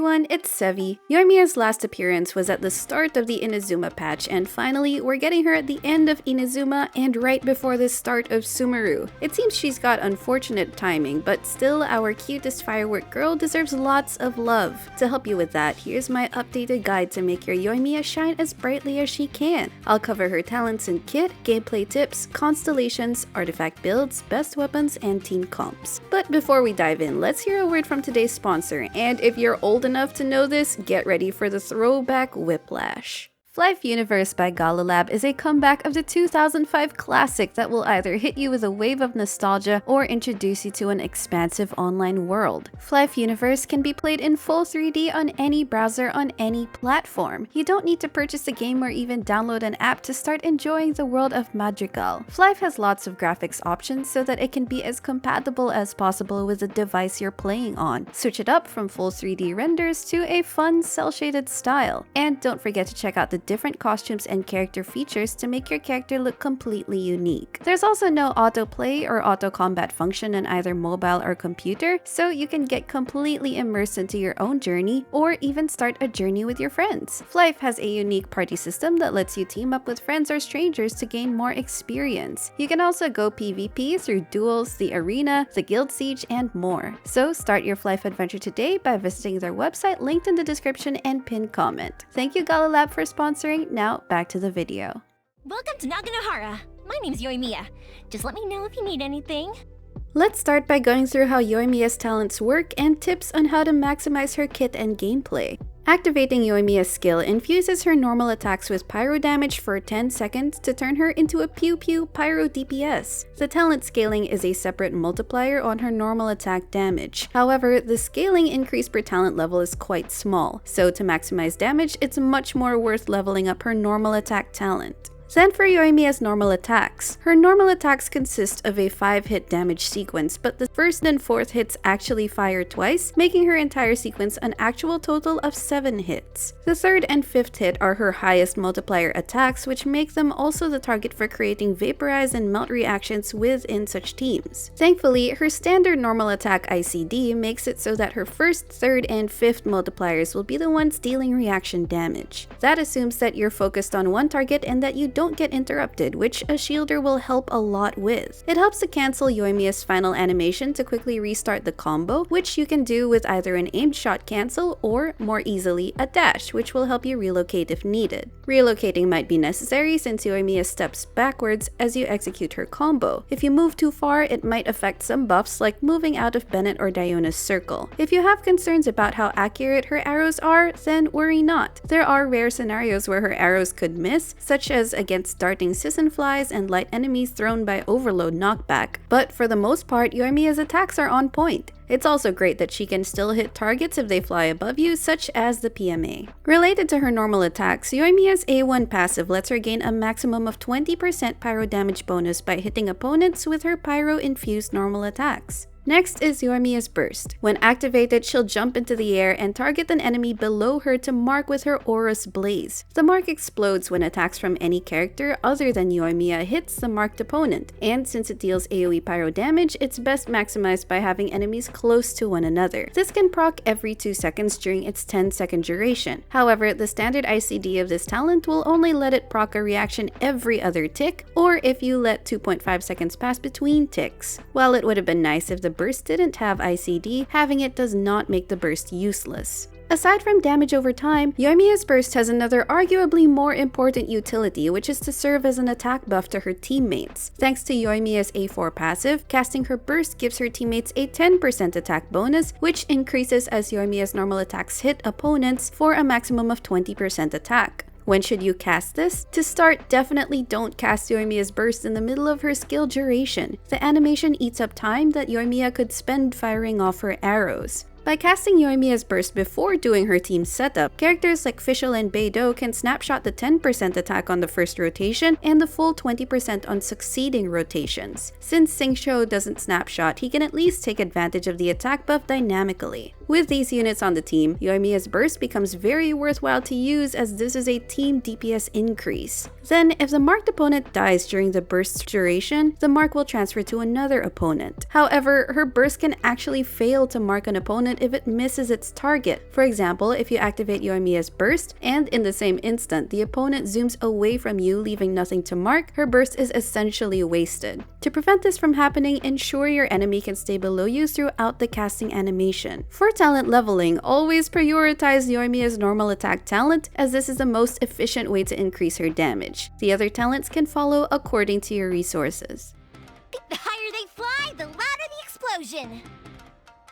everyone, it's Sevi. Yoimiya's last appearance was at the start of the Inazuma patch, and finally, we're getting her at the end of Inazuma and right before the start of Sumeru. It seems she's got unfortunate timing, but still, our cutest firework girl deserves lots of love. To help you with that, here's my updated guide to make your Yoimiya shine as brightly as she can. I'll cover her talents and kit, gameplay tips, constellations, artifact builds, best weapons, and team comps. But before we dive in, let's hear a word from today's sponsor, and if you're old enough to know this, get ready for the throwback whiplash. Life Universe by Galalab is a comeback of the 2005 classic that will either hit you with a wave of nostalgia or introduce you to an expansive online world. Life Universe can be played in full 3D on any browser on any platform. You don't need to purchase a game or even download an app to start enjoying the world of Madrigal. Life has lots of graphics options so that it can be as compatible as possible with the device you're playing on. Switch it up from full 3D renders to a fun cel-shaded style. And don't forget to check out the different costumes and character features to make your character look completely unique. There's also no autoplay or auto combat function in either mobile or computer, so you can get completely immersed into your own journey or even start a journey with your friends. Life has a unique party system that lets you team up with friends or strangers to gain more experience. You can also go PvP through duels, the arena, the guild siege, and more. So start your Life adventure today by visiting their website linked in the description and pinned comment. Thank you Galalab for sponsoring. Now back to the video. Welcome to Naganohara. My name's Yoimiya. Just let me know if you need anything. Let's start by going through how Yoimiya's talents work and tips on how to maximize her kit and gameplay. Activating Yoimiya's skill infuses her normal attacks with pyro damage for 10 seconds to turn her into a Pew Pew Pyro DPS. The talent scaling is a separate multiplier on her normal attack damage. However, the scaling increase per talent level is quite small, so to maximize damage, it's much more worth leveling up her normal attack talent. Then for Yoimiya's normal attacks. Her normal attacks consist of a 5-hit damage sequence, but the first and fourth hits actually fire twice, making her entire sequence an actual total of 7 hits. The third and fifth hit are her highest multiplier attacks, which make them also the target for creating vaporize and melt reactions within such teams. Thankfully, her standard normal attack ICD makes it so that her first, third, and fifth multipliers will be the ones dealing reaction damage. That assumes that you're focused on one target and that you don't get interrupted, which a shielder will help a lot with. It helps to cancel Yoimiya's final animation to quickly restart the combo, which you can do with either an aimed shot cancel or, more easily, a dash, which will help you relocate if needed. Relocating might be necessary since Yoimiya steps backwards as you execute her combo. If you move too far, it might affect some buffs like moving out of Bennett or Diona's circle. If you have concerns about how accurate her arrows are, then worry not. There are rare scenarios where her arrows could miss, such as against darting Sissenflies and light enemies thrown by overload knockback, but for the most part, Yoimiya's attacks are on point. It's also great that she can still hit targets if they fly above you, such as the PMA. Related to her normal attacks, Yoimiya's A1 passive lets her gain a maximum of 20% pyro damage bonus by hitting opponents with her pyro-infused normal attacks. Next is Yoimiya's Burst. When activated, she'll jump into the air and target an enemy below her to mark with her Aura's Blaze. The mark explodes when attacks from any character other than Yoimiya hits the marked opponent, and since it deals AoE pyro damage, it's best maximized by having enemies close to one another. This can proc every 2 seconds during its 10-second duration. However, the standard ICD of this talent will only let it proc a reaction every other tick, or if you let 2.5 seconds pass between ticks. While it would have been nice if the burst didn't have ICD, having it does not make the burst useless. Aside from damage over time, Yoimiya's Burst has another arguably more important utility, which is to serve as an attack buff to her teammates. Thanks to Yoimiya's A4 passive, casting her Burst gives her teammates a 10% attack bonus, which increases as Yoimiya's normal attacks hit opponents for a maximum of 20% attack. When should you cast this? To start, definitely don't cast Yoimiya's Burst in the middle of her skill duration. The animation eats up time that Yoimiya could spend firing off her arrows. By casting Yoimiya's Burst before doing her team's setup, characters like Fischl and Beidou can snapshot the 10% attack on the first rotation and the full 20% on succeeding rotations. Since Xingqiu doesn't snapshot, he can at least take advantage of the attack buff dynamically. With these units on the team, Yoimiya's burst becomes very worthwhile to use as this is a team DPS increase. Then, if the marked opponent dies during the burst's duration, the mark will transfer to another opponent. However, her burst can actually fail to mark an opponent if it misses its target. For example, if you activate Yoimiya's burst, and in the same instant, the opponent zooms away from you leaving nothing to mark, her burst is essentially wasted. To prevent this from happening, ensure your enemy can stay below you throughout the casting animation. For talent leveling, always prioritize Yoimiya's normal attack talent, as this is the most efficient way to increase her damage. The other talents can follow according to your resources. The higher they fly, the louder the explosion!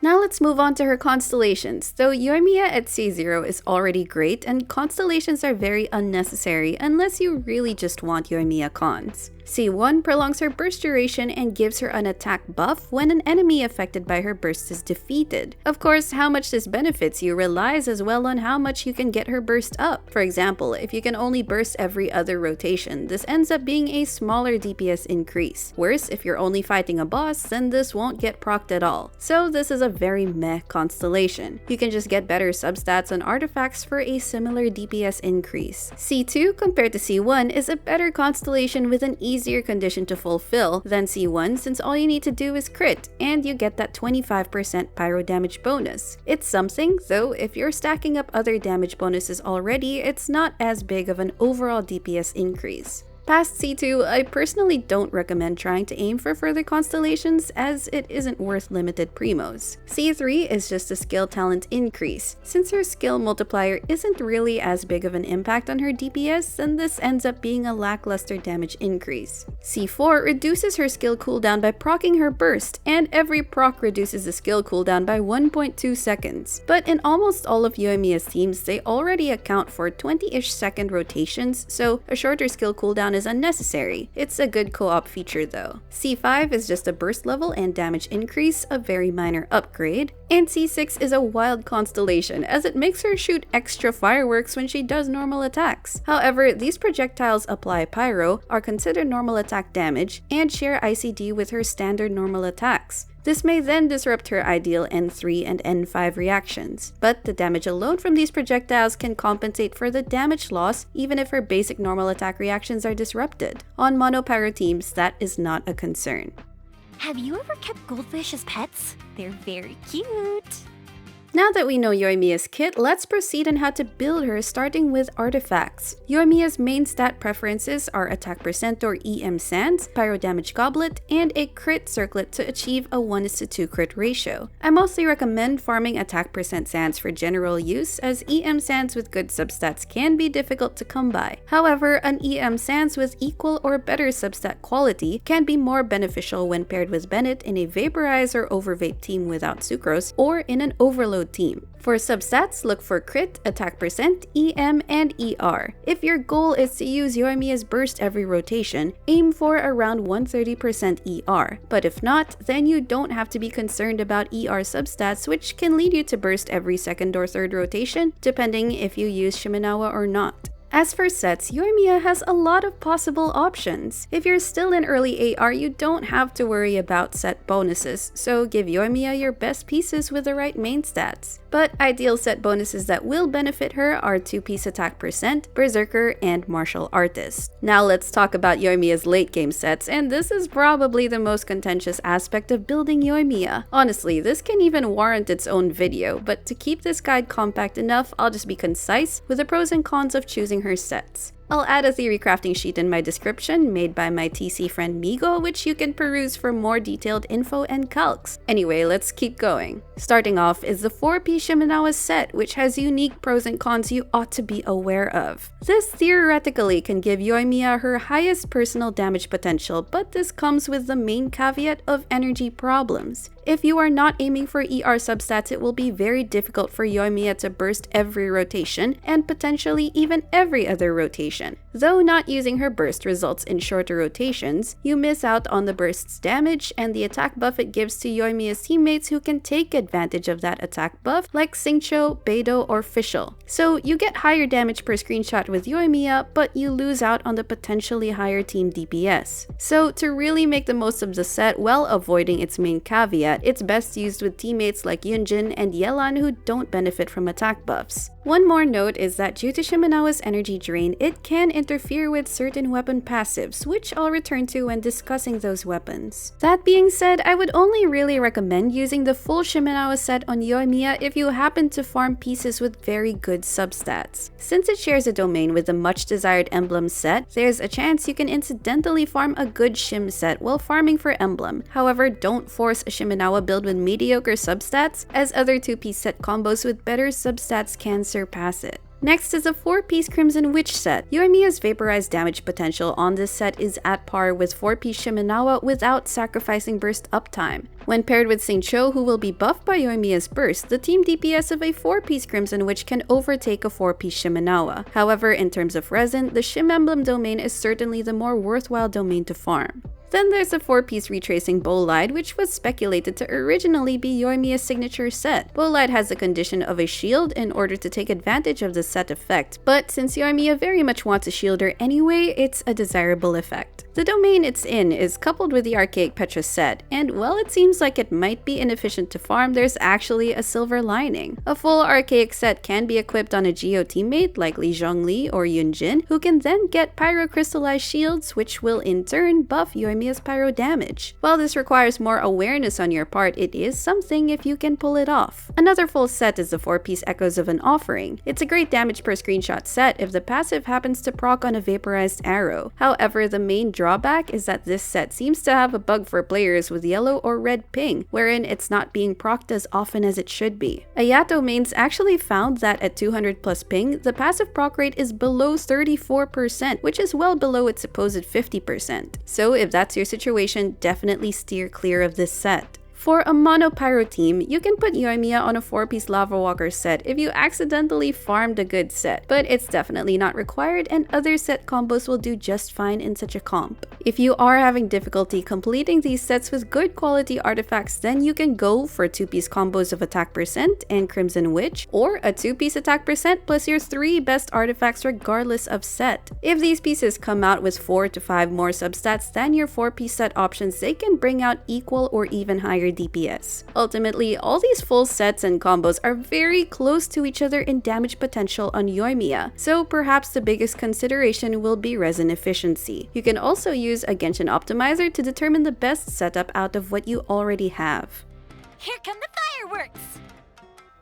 Now let's move on to her constellations. Though Yoimiya at C0 is already great, and constellations are very unnecessary unless you really just want Yoimiya cons. C1 prolongs her burst duration and gives her an attack buff when an enemy affected by her burst is defeated. Of course, how much this benefits you relies as well on how much you can get her burst up. For example, if you can only burst every other rotation, this ends up being a smaller DPS increase. Worse, if you're only fighting a boss, then this won't get procced at all. So this is a very meh constellation. You can just get better substats on artifacts for a similar DPS increase. C2 compared to C1 is a better constellation with an easier condition to fulfill than C1 since all you need to do is crit and you get that 25% pyro damage bonus. It's something, though if you're stacking up other damage bonuses already, it's not as big of an overall DPS increase. Past C2, I personally don't recommend trying to aim for further constellations as it isn't worth limited primos. C3 is just a skill talent increase. Since her skill multiplier isn't really as big of an impact on her DPS, then this ends up being a lackluster damage increase. C4 reduces her skill cooldown by proccing her burst, and every proc reduces the skill cooldown by 1.2 seconds. But in almost all of Yoimiya's teams, they already account for 20-ish second rotations, so a shorter skill cooldown is unnecessary. It's a good co-op feature though. C5 is just a burst level and damage increase, a very minor upgrade. And C6 is a wild constellation as it makes her shoot extra fireworks when she does normal attacks. However, these projectiles apply pyro, are considered normal attack damage, and share ICD with her standard normal attacks. This may then disrupt her ideal N3 and N5 reactions, but the damage alone from these projectiles can compensate for the damage loss even if her basic normal attack reactions are disrupted. On monopyro teams, that is not a concern. Have you ever kept goldfish as pets? They're very cute. Now that we know Yoimiya's kit, let's proceed on how to build her starting with artifacts. Yoimiya's main stat preferences are attack percent or EM sands, pyro damage goblet, and a crit circlet to achieve a 1:2 crit ratio. I mostly recommend farming attack percent sands for general use as EM sands with good substats can be difficult to come by. However, an EM sands with equal or better substat quality can be more beneficial when paired with Bennett in a vaporize or overvape team without sucrose or in an overload team. For substats, look for crit, attack percent, EM, and ER. If your goal is to use Yoimiya's burst every rotation, aim for around 130% ER. But if not, then you don't have to be concerned about ER substats, which can lead you to burst every second or third rotation, depending if you use Shimenawa or not. As for sets, Yoimiya has a lot of possible options. If you're still in early AR, you don't have to worry about set bonuses, so give Yoimiya your best pieces with the right main stats. But ideal set bonuses that will benefit her are 2-piece attack percent, berserker, and martial artist. Now let's talk about Yoimiya's late game sets, and this is probably the most contentious aspect of building Yoimiya. Honestly, this can even warrant its own video, but to keep this guide compact enough, I'll just be concise with the pros and cons of choosing her sets. I'll add a theory crafting sheet in my description made by my TC friend Migo, which you can peruse for more detailed info and calcs. Anyway, let's keep going. Starting off is the 4-piece Shimenawa set, which has unique pros and cons you ought to be aware of. This theoretically can give Yoimiya her highest personal damage potential, but this comes with the main caveat of energy problems. If you are not aiming for ER substats, it will be very difficult for Yoimiya to burst every rotation, and potentially even every other rotation. Though not using her burst results in shorter rotations, you miss out on the burst's damage and the attack buff it gives to Yoimiya's teammates who can take advantage of that attack buff, like Xingqiu, Beidou, or Fischl. So you get higher damage per screenshot with Yoimiya, but you lose out on the potentially higher team DPS. So to really make the most of the set while avoiding its main caveat, that it's best used with teammates like Yunjin and Yelan who don't benefit from attack buffs. One more note is that due to Shimenawa's energy drain, it can interfere with certain weapon passives, which I'll return to when discussing those weapons. That being said, I would only really recommend using the full Shimenawa set on Yoimiya if you happen to farm pieces with very good substats. Since it shares a domain with the much desired emblem set, there's a chance you can incidentally farm a good Shim set while farming for emblem. However, don't force a Shimenawa build with mediocre substats, as other 2-piece set combos with better substats can surpass it. Next is a 4-piece Crimson Witch set. Yoimiya's vaporized damage potential on this set is at par with 4-piece Shimenawa without sacrificing burst uptime. When paired with Xingqiu, who will be buffed by Yoimiya's burst, the team DPS of a 4-piece Crimson Witch can overtake a 4-piece Shimenawa. However, in terms of resin, the Shim Emblem domain is certainly the more worthwhile domain to farm. Then there's a 4-piece Retracing Bolide, which was speculated to originally be Yoimiya's signature set. Bolide has the condition of a shield in order to take advantage of the set effect, but since Yoimiya very much wants a shielder anyway, it's a desirable effect. The domain it's in is coupled with the Archaic Petra set, and while it seems like it might be inefficient to farm, there's actually a silver lining. A full Archaic set can be equipped on a Geo teammate like Li Zhongli or Yunjin, who can then get Pyro Crystallized Shields, which will in turn buff Yoimiya's Pyro damage. While this requires more awareness on your part, it is something if you can pull it off. Another full set is the 4-piece Echoes of an Offering. It's a great damage per screenshot set if the passive happens to proc on a vaporized arrow. However, the main drawback is that this set seems to have a bug for players with yellow or red ping, wherein it's not being procced as often as it should be. Ayato mains actually found that at 200 plus ping, the passive proc rate is below 34%, which is well below its supposed 50%. So if that's your situation, definitely steer clear of this set. For a mono pyro team, you can put Yoimiya on a 4-piece Lava Walker set if you accidentally farmed a good set, but it's definitely not required and other set combos will do just fine in such a comp. If you are having difficulty completing these sets with good quality artifacts, then you can go for 2-piece combos of attack percent and Crimson Witch, or a 2-piece attack percent plus your 3 best artifacts regardless of set. If these pieces come out with 4 to 5 more substats than your 4-piece set options, they can bring out equal or even higher DPS. Ultimately, all these full sets and combos are very close to each other in damage potential on Yoimiya, so perhaps the biggest consideration will be resin efficiency. You can also use a Genshin optimizer to determine the best setup out of what you already have. Here come the fireworks!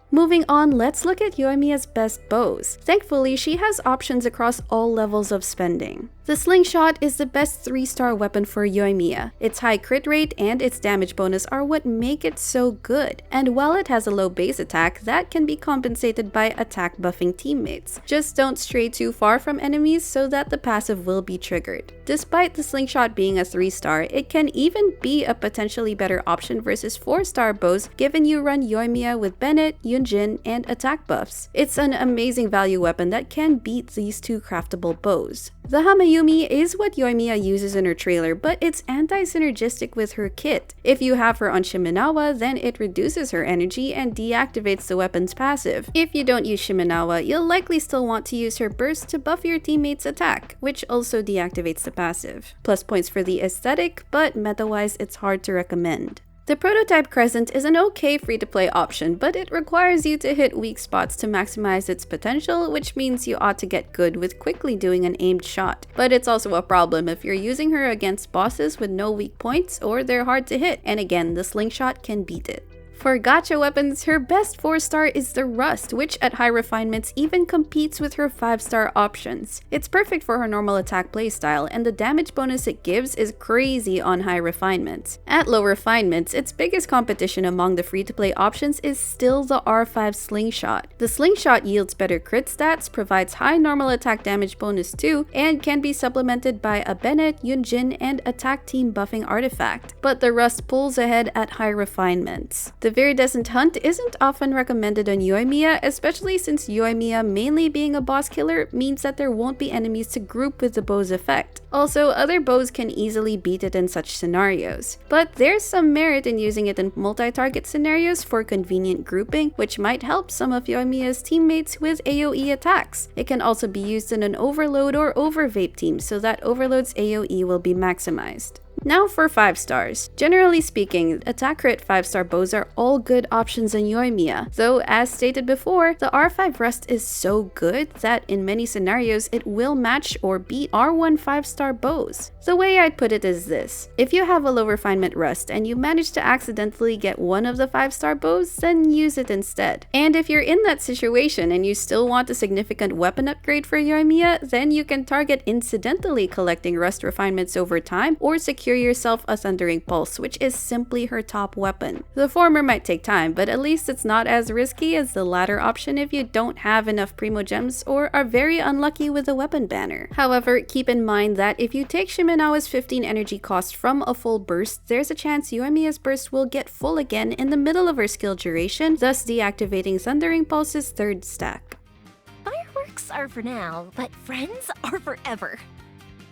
Moving on, let's look at Yoimiya's best bows. Thankfully, she has options across all levels of spending. The Slingshot is the best 3-star weapon for Yoimiya. Its high crit rate and its damage bonus are what make it so good, and while it has a low base attack, that can be compensated by attack buffing teammates. Just don't stray too far from enemies so that the passive will be triggered. Despite the Slingshot being a 3-star, it can even be a potentially better option versus 4-star bows given you run Yoimiya with Bennett, Yunjin, and attack buffs. It's an amazing value weapon that can beat these 2 craftable bows. The Hamayumi is what Yoimiya uses in her trailer, but it's anti-synergistic with her kit. If you have her on Shimenawa, then it reduces her energy and deactivates the weapon's passive. If you don't use Shimenawa, you'll likely still want to use her burst to buff your teammate's attack, which also deactivates the passive. Plus points for the aesthetic, but meta-wise it's hard to recommend. The Prototype Crescent is an okay free-to-play option, but it requires you to hit weak spots to maximize its potential, which means you ought to get good with quickly doing an aimed shot. But it's also a problem if you're using her against bosses with no weak points or they're hard to hit, and again, the Slingshot can beat it. For gacha weapons, her best 4-star is the Rust, which at high refinements even competes with her 5-star options. It's perfect for her normal attack playstyle, and the damage bonus it gives is crazy on high refinements. At low refinements, its biggest competition among the free-to-play options is still the R5 Slingshot. The Slingshot yields better crit stats, provides high normal attack damage bonus too, and can be supplemented by a Bennett, Yunjin, and attack team buffing artifact. But the Rust pulls ahead at high refinements. The Viridescent Hunt isn't often recommended on Yoimiya, especially since Yoimiya mainly being a boss killer means that there won't be enemies to group with the bow's effect. Also, other bows can easily beat it in such scenarios. But there's some merit in using it in multi-target scenarios for convenient grouping, which might help some of Yoimiya's teammates with AoE attacks. It can also be used in an Overload or Overvape team so that Overload's AoE will be maximized. Now for 5 stars. Generally speaking, attack crit 5-star bows are all good options in Yoimiya, though as stated before, the R5 Rust is so good that in many scenarios it will match or beat R1 5-star bows. The way I'd put it is this: if you have a low refinement Rust and you manage to accidentally get one of the 5-star bows, then use it instead. And if you're in that situation and you still want a significant weapon upgrade for Yoimiya, then you can target incidentally collecting Rust refinements over time or secure yourself a Thundering Pulse, which is simply her top weapon. The former might take time, but at least it's not as risky as the latter option if you don't have enough Primo Gems or are very unlucky with the weapon banner. However, keep in mind that if you take Shimenawa's 15 energy cost from a full burst, there's a chance Yoimiya's burst will get full again in the middle of her skill duration, thus deactivating Thundering Pulse's 3rd stack. Fireworks are for now, but friends are forever.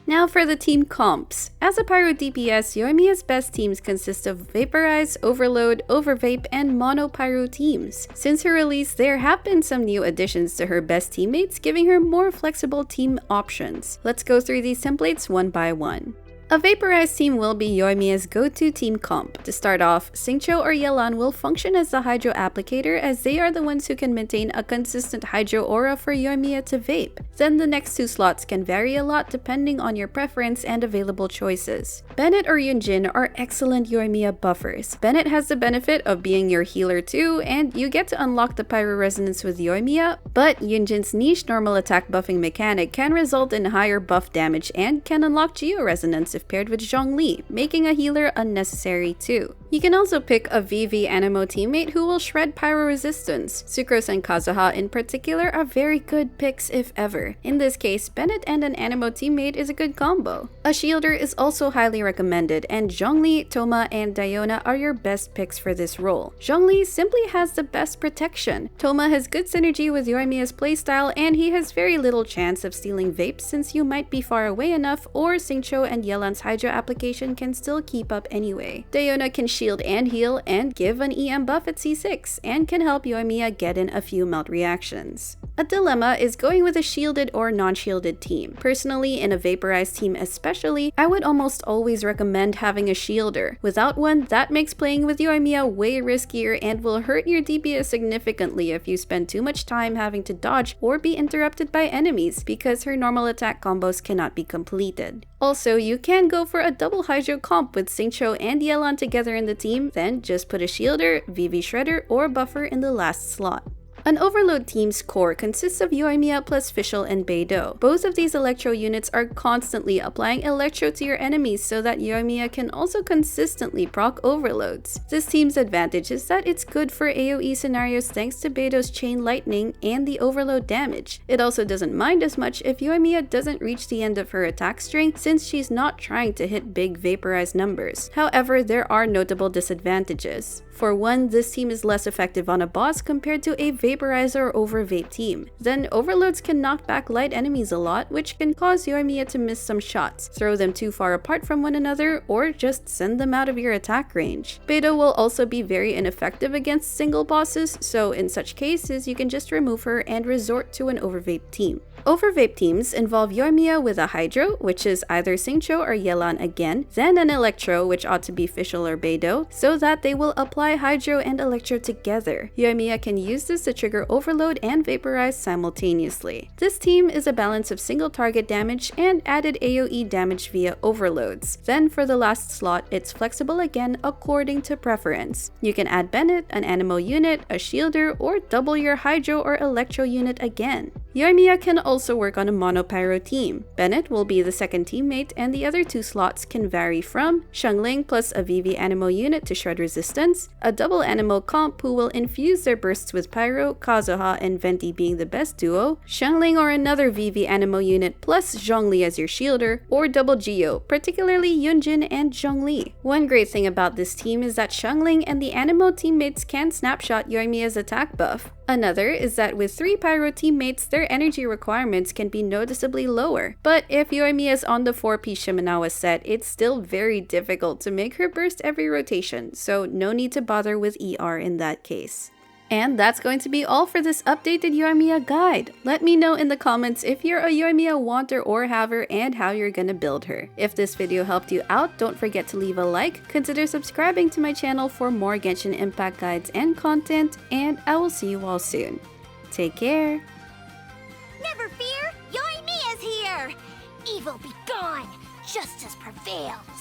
Now for the team comps. As a Pyro DPS, Yoimiya's best teams consist of Vaporize, Overload, Overvape, and Mono Pyro teams. Since her release, there have been some new additions to her best teammates, giving her more flexible team options. Let's go through these templates one by one. A Vaporized team will be Yoimiya's go-to team comp. To start off, Xingqiu or Yelan will function as the Hydro Applicator, as they are the ones who can maintain a consistent Hydro aura for Yoimiya to vape. Then the next 2 slots can vary a lot depending on your preference and available choices. Bennett or Yunjin are excellent Yoimiya buffers. Bennett has the benefit of being your healer too, and you get to unlock the Pyro Resonance with Yoimiya, but Yunjin's niche normal attack buffing mechanic can result in higher buff damage and can unlock Geo Resonance if paired with Zhongli, making a healer unnecessary too. You can also pick a VV Anemo teammate who will shred Pyro Resistance. Sucrose and Kazuha in particular are very good picks if ever. In this case, Bennett and an Anemo teammate is a good combo. A Shielder is also highly recommended, and Zhongli, Thoma, and Diona are your best picks for this role. Zhongli simply has the best protection. Thoma has good synergy with Yoimiya's playstyle, and he has very little chance of stealing vapes since you might be far away enough, or Xingqiu and Yelan's Hydro application can still keep up anyway. Diona can shield and heal and give an EM buff at C6, and can help Yoimiya get in a few melt reactions. A dilemma is going with a shielded or non-shielded team. Personally, in a vaporized team especially, I would almost always recommend having a shielder. Without one, that makes playing with Yoimiya way riskier and will hurt your DPS significantly if you spend too much time having to dodge or be interrupted by enemies because her normal attack combos cannot be completed. Also, you can go for a double Hydro comp with Xingqiu and Yelan together in the team, then just put a shielder, VV shredder, or buffer in the last slot. An Overload team's core consists of Yoimiya plus Fischl and Beidou. Both of these Electro units are constantly applying Electro to your enemies so that Yoimiya can also consistently proc overloads. This team's advantage is that it's good for AoE scenarios thanks to Beidou's Chain Lightning and the Overload damage. It also doesn't mind as much if Yoimiya doesn't reach the end of her attack string since she's not trying to hit big vaporized numbers. However, there are notable disadvantages. For one, this team is less effective on a boss compared to a Vaporizer or Overvape team. Then overloads can knock back light enemies a lot, which can cause Yoimiya to miss some shots, throw them too far apart from one another, or just send them out of your attack range. Beidou will also be very ineffective against single bosses, so in such cases you can just remove her and resort to an Overvape team. Overvape teams involve Yoimiya with a Hydro, which is either Xingqiu or Yelan again, then an Electro, which ought to be Fischl or Beidou, so that they will apply Hydro and Electro together. Yoimiya can use this to trigger Overload and Vaporize simultaneously. This team is a balance of single target damage and added AoE damage via overloads. Then for the last slot, it's flexible again according to preference. You can add Bennett, an Anemo unit, a Shielder, or double your Hydro or Electro unit again. Yoimiya can also work on a Mono Pyro team. Bennett will be the second teammate, and the other 2 slots can vary from Xiangling plus a VV Anemo unit to shred resistance, a double Anemo comp who will infuse their bursts with Pyro, Kazuha and Venti being the best duo, Xiangling or another VV Anemo unit plus Zhongli as your shielder, or double Geo, particularly Yunjin and Zhongli. One great thing about this team is that Xiangling and the Anemo teammates can snapshot Yoimiya's attack buff. Another is that with 3 Pyro teammates, their energy requirements can be noticeably lower. But if Yoimiya is on the 4-piece Shimenawa set, it's still very difficult to make her burst every rotation, so no need to bother with ER in that case. And that's going to be all for this updated Yoimiya guide. Let me know in the comments if you're a Yoimiya wanter or haver and how you're gonna build her. If this video helped you out, don't forget to leave a like, consider subscribing to my channel for more Genshin Impact guides and content, and I will see you all soon. Take care! Never fear, Yoimiya's here! Evil be gone, justice prevails.